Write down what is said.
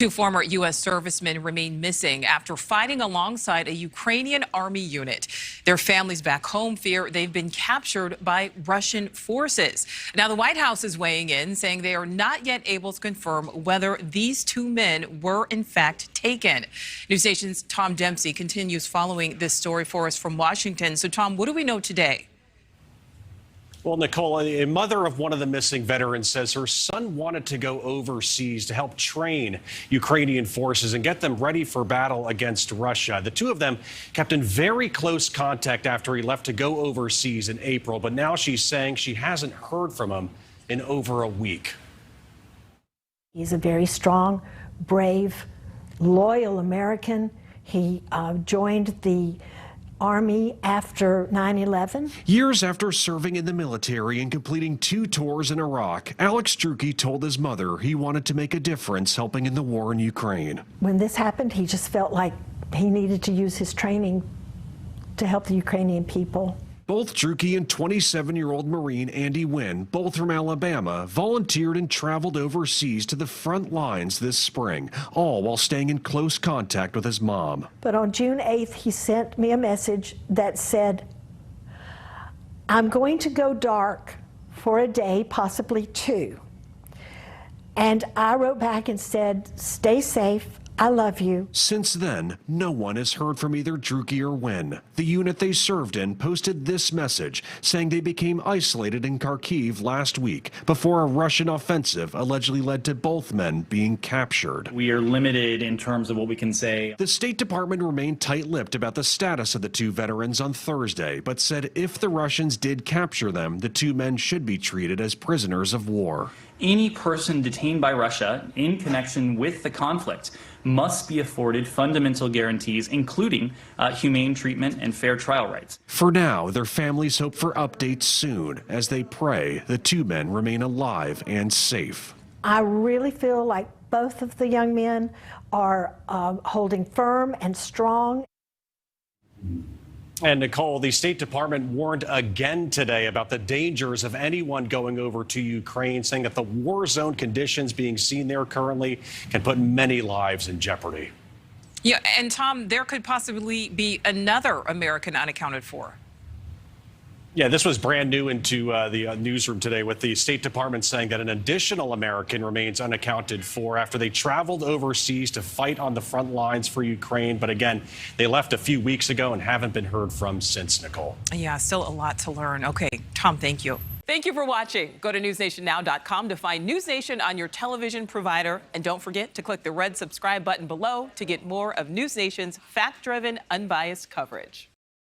Two former U.S. servicemen remain missing after fighting alongside a Ukrainian army unit. Their families back home fear they've been captured by Russian forces. Now, the White House is weighing in, saying they are not yet able to confirm whether these two men were in fact taken. NewsNation's Tom Dempsey continues following this story for us from Washington. So, Tom, what do we know today? Well, Nichole, a mother of one of the missing veterans says her son wanted to go overseas to help train Ukrainian forces and get them ready for battle against Russia. The two of them kept in very close contact after he left to go overseas in April, but now she's saying she hasn't heard from him in over a week. He's a very strong, brave, loyal American. He joined the Army after 9/11. Years after serving in the military and completing 2 tours in Iraq, Alex Drueke told his mother he wanted to make a difference helping in the war in Ukraine. When this happened, he just felt like he needed to use his training to help the Ukrainian people. Both Drueke and 27-year-old Marine Andy Wynn, both from Alabama, volunteered and traveled overseas to the front lines this spring, all while staying in close contact with his mom. But on June 8th, he sent me a message that said, "I'm going to go dark for a day, possibly 2. And I wrote back and said, "Stay safe. I love you." Since then, no one has heard from either Drueke or Wynn. The unit they served in posted this message, saying they became isolated in Kharkiv last week before a Russian offensive allegedly led to both men being captured. We are limited in terms of what we can say. The State Department remained tight-lipped about the status of the two veterans on Thursday, but said if the Russians did capture them, the two men should be treated as prisoners of war. Any person detained by Russia in connection with the conflict must be afforded fundamental guarantees, including humane treatment and fair trial rights. For now, their families hope for updates soon as they pray the two men remain alive and safe. I really feel like both of the young men are holding firm and strong. And Nichole, the State Department warned again today about the dangers of anyone going over to Ukraine, saying that the war zone conditions being seen there currently can put many lives in jeopardy. Yeah, and Tom, there could possibly be another American unaccounted for. Yeah, this was brand new into the newsroom today, with the State Department saying that an additional American remains unaccounted for after they traveled overseas to fight on the front lines for Ukraine. But again, they left a few weeks ago and haven't been heard from since, Nichole. Yeah, still a lot to learn. Okay, Tom, thank you. Thank you for watching. Go to newsnationnow.com to find NewsNation on your television provider. And don't forget to click the red subscribe button below to get more of NewsNation's fact-driven, unbiased coverage.